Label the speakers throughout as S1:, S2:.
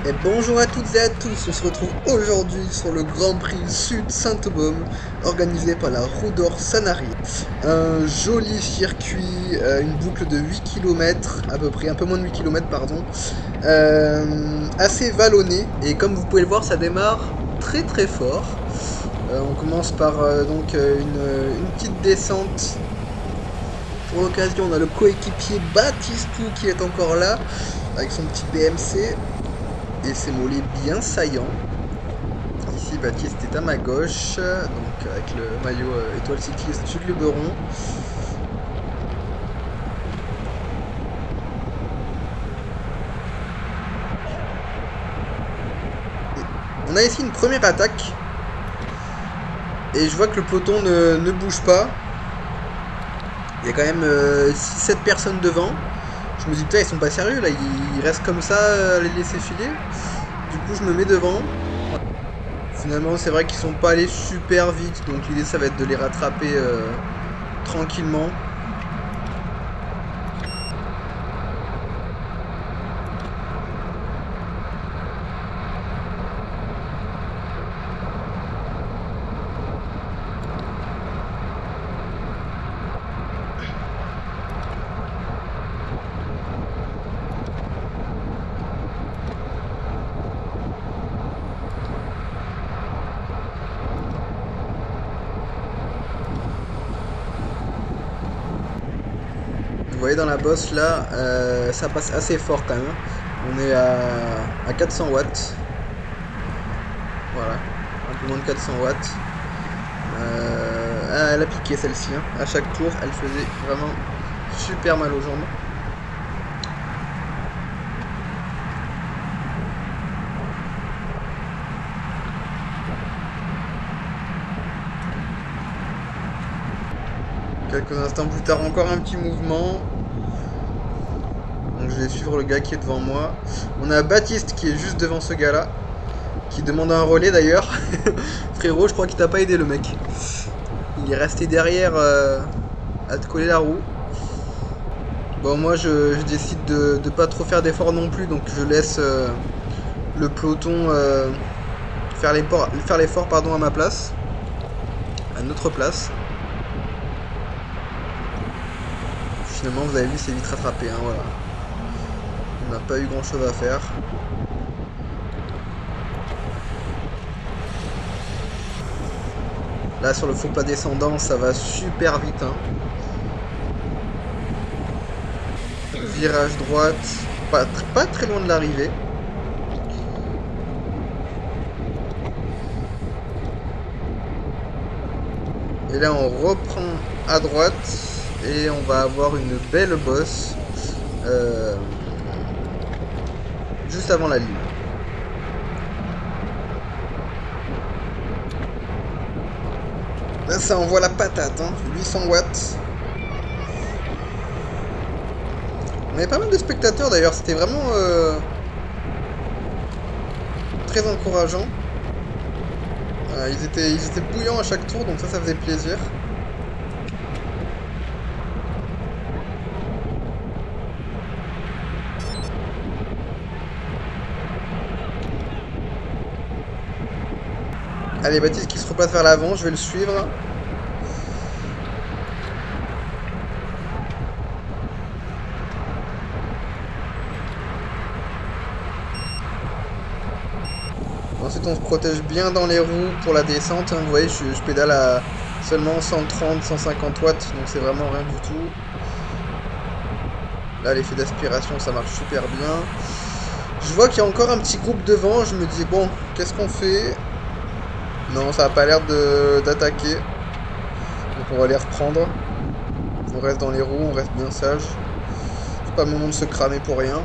S1: Et bonjour à toutes et à tous, on se retrouve aujourd'hui sur le Grand Prix Sud Saint-Baume organisé par la Roue d'Or Sanary. Un joli circuit, une boucle de 8 km à peu près, un peu moins de 8 km pardon, assez vallonné et comme vous pouvez le voir ça démarre très très fort. On commence par une petite descente. Pour l'occasion on a le coéquipier Batistou qui est encore là avec son petit BMC et ses mollets bien saillants. Ici, Baptiste est à ma gauche, donc avec le maillot étoile cycliste Jules Le Beron. On a ici une première attaque. Et je vois que le peloton ne bouge pas. Il y a quand même 6-7 personnes devant. Je me dis, putain, ils sont pas sérieux là, ils restent comme ça à les laisser filer. Du coup, je me mets devant. Finalement, c'est vrai qu'ils sont pas allés super vite, donc l'idée ça va être de les rattraper tranquillement. Vous voyez dans la bosse là, ça passe assez fort quand même. On est à 400 watts. Voilà, un peu moins de 400 watts. Elle a piqué celle-ci. Hein. À chaque tour, elle faisait vraiment super mal aux jambes. Quelques instants plus tard, encore un petit mouvement. Donc je vais suivre le gars qui est devant moi. On a Baptiste qui est juste devant ce gars-là. Qui demande un relais d'ailleurs. Frérot, je crois qu'il t'a pas aidé le mec. Il est resté derrière à te coller la roue. Bon, moi je décide de pas trop faire d'efforts non plus. Donc je laisse le peloton faire l'effort pardon, à ma place. À notre place. Finalement, vous avez vu, c'est vite rattrapé. Hein, voilà. On n'a pas eu grand chose à faire. Là, sur le faux pas descendant, ça va super vite. Hein. Virage droite, pas très loin de l'arrivée. Et là, on reprend à droite et on va avoir une belle bosse juste avant la ligne. Là, ça envoie la patate, hein. 800 watts. On avait pas mal de spectateurs d'ailleurs, c'était vraiment très encourageant. Ils étaient bouillants à chaque tour, donc ça faisait plaisir. Allez, Baptiste qui se repasse vers l'avant, je vais le suivre. Ensuite, on se protège bien dans les roues pour la descente. Hein. Vous voyez, je pédale à seulement 130, 150 watts, donc c'est vraiment rien du tout. Là, l'effet d'aspiration, ça marche super bien. Je vois qu'il y a encore un petit groupe devant. Je me dis, bon, qu'est-ce qu'on fait? Non, ça n'a pas l'air d'attaquer. Donc on va les reprendre. On reste dans les roues, on reste bien sage. C'est pas le moment de se cramer pour rien.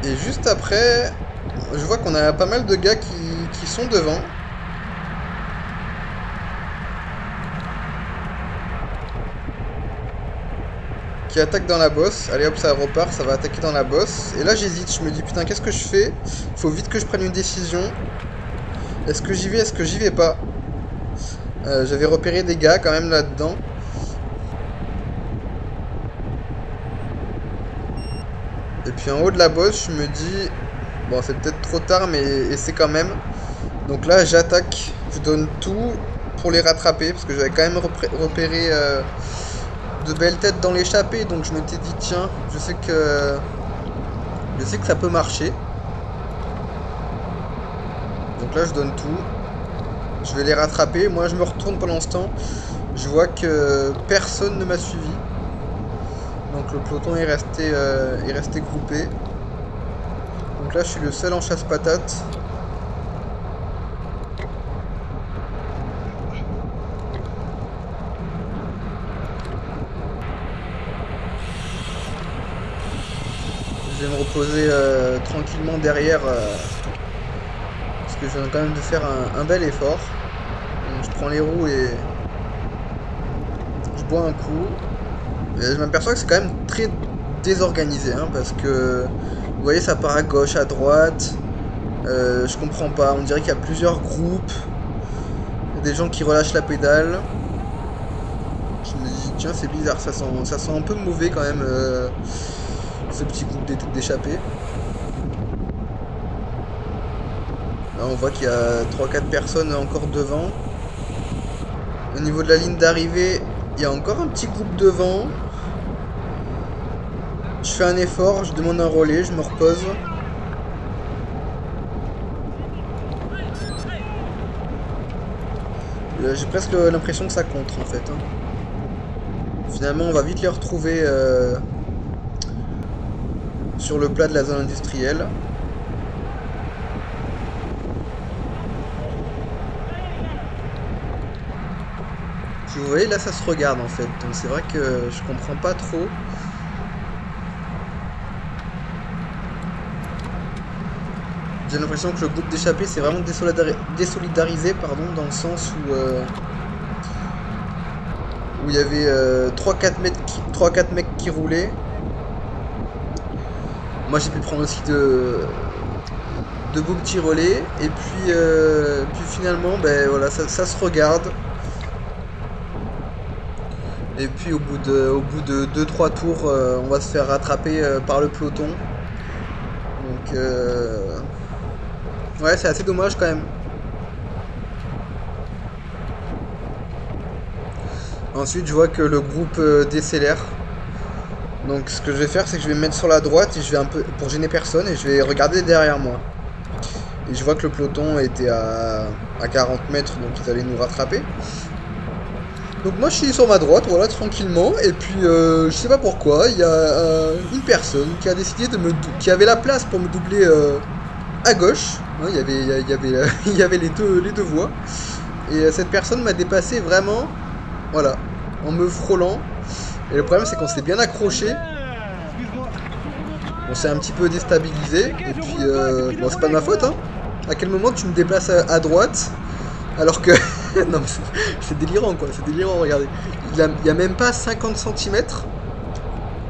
S1: Et juste après, je vois qu'on a pas mal de gars qui sont devant. Qui attaquent dans la bosse. Allez hop, ça repart, ça va attaquer dans la bosse. Et là j'hésite, je me dis putain, qu'est-ce que je fais? Faut vite que je prenne une décision. Est-ce que j'y vais, est-ce que j'y vais pas? J'avais repéré des gars quand même là-dedans. Et puis en haut de la bosse, je me dis, bon, c'est peut-être trop tard, mais c'est quand même. Donc là, j'attaque, je donne tout pour les rattraper, parce que j'avais quand même repéré de belles têtes dans l'échappée, donc je m'étais dit, tiens, je sais que ça peut marcher. Donc là, je donne tout. Je vais les rattraper. Moi, je me retourne pendant ce temps. Je vois que personne ne m'a suivi. Donc le peloton est resté groupé. Donc là, je suis le seul en chasse-patate. Je vais me reposer tranquillement derrière. Parce que je viens quand même de faire un bel effort. Donc, je prends les roues et je bois un coup. Et je m'aperçois que c'est quand même très désorganisé, hein, parce que vous voyez, ça part à gauche, à droite. Je comprends pas, on dirait qu'il y a plusieurs groupes. Il y a des gens qui relâchent la pédale. Je me dis, tiens, c'est bizarre, ça sent un peu mauvais quand même, ce petit groupe d'échappés. Là, on voit qu'il y a 3-4 personnes encore devant. Au niveau de la ligne d'arrivée, il y a encore un petit groupe devant. Je fais un effort, je demande un relais, je me repose. J'ai presque l'impression que ça contre en fait, hein. Finalement, on va vite les retrouver sur le plat de la zone industrielle. Puis vous voyez, là ça se regarde en fait, donc c'est vrai que je comprends pas trop. J'ai l'impression que le groupe d'échappés s'est vraiment désolidarisé, pardon, dans le sens où il y avait 3-4 mecs qui roulaient. Moi j'ai pu prendre aussi de beaux petits relais, et puis finalement, ben voilà, ça se regarde. Et puis au bout de 2-3 tours, on va se faire rattraper par le peloton. Donc ouais, c'est assez dommage quand même. Ensuite, je vois que le groupe décélère. Donc ce que je vais faire, c'est que je vais me mettre sur la droite et je vais un peu pour gêner personne, et je vais regarder derrière moi. Et je vois que le peloton était à 40 mètres, donc ils allaient nous rattraper. Donc moi je suis sur ma droite, voilà, tranquillement, et puis je sais pas pourquoi, il y a une personne qui a décidé qui avait la place pour me doubler à gauche, hein, il y avait les deux voies, et cette personne m'a dépassé vraiment, voilà, en me frôlant, et le problème c'est qu'on s'est bien accroché, on s'est un petit peu déstabilisé, et puis bon, c'est pas de ma faute, hein. À quel moment tu me déplaces à droite alors que... non mais c'est délirant quoi, c'est délirant, regardez. Il y a même pas 50 cm.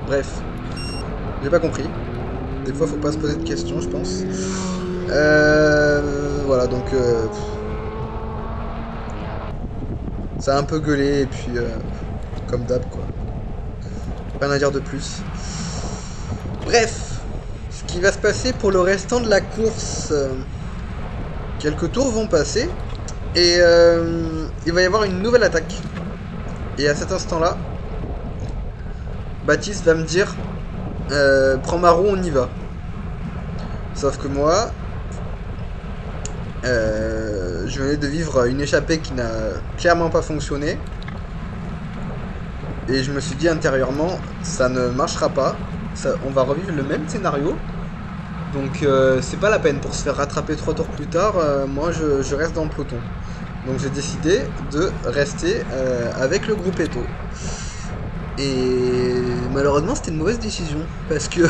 S1: Bref. J'ai pas compris. Des fois faut pas se poser de questions, je pense. Voilà, donc... ça a un peu gueulé, et puis... comme d'hab quoi. Rien à dire de plus. Bref. Ce qui va se passer pour le restant de la course... quelques tours vont passer. Et il va y avoir une nouvelle attaque. Et à cet instant-là, Baptiste va me dire prends ma roue, on y va. Sauf que moi, je venais de vivre une échappée qui n'a clairement pas fonctionné. Et je me suis dit intérieurement, ça ne marchera pas. On va revivre le même scénario. Donc c'est pas la peine pour se faire rattraper 3 tours plus tard. Moi je reste dans le peloton. Donc j'ai décidé de rester avec le groupe Eto. Et malheureusement c'était une mauvaise décision. Parce que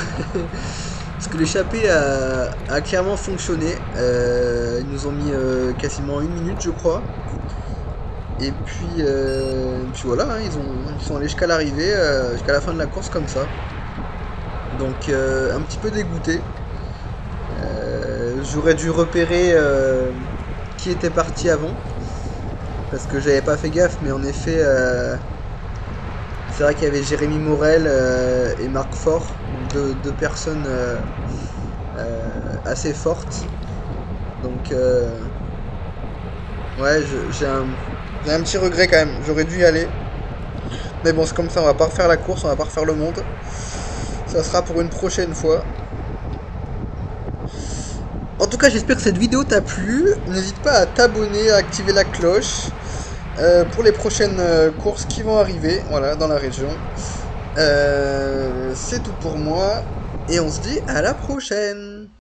S1: l'échappée a clairement fonctionné. Ils nous ont mis quasiment 1 minute je crois. Et puis voilà, hein, ils sont allés jusqu'à l'arrivée, jusqu'à la fin de la course comme ça. Donc un petit peu dégoûté. J'aurais dû repérer qui était parti avant, parce que j'avais pas fait gaffe, mais en effet C'est vrai qu'il y avait Jérémy Morel et Marc Fort, deux personnes assez fortes. Donc, ouais, j'ai un petit regret quand même. J'aurais dû y aller. Mais bon, c'est comme ça, on va pas refaire la course, on va pas refaire le monde. Ça sera pour une prochaine fois. En tout cas, j'espère que cette vidéo t'a plu. N'hésite pas à t'abonner, à activer la cloche pour les prochaines courses qui vont arriver, voilà, dans la région. C'est tout pour moi et on se dit à la prochaine.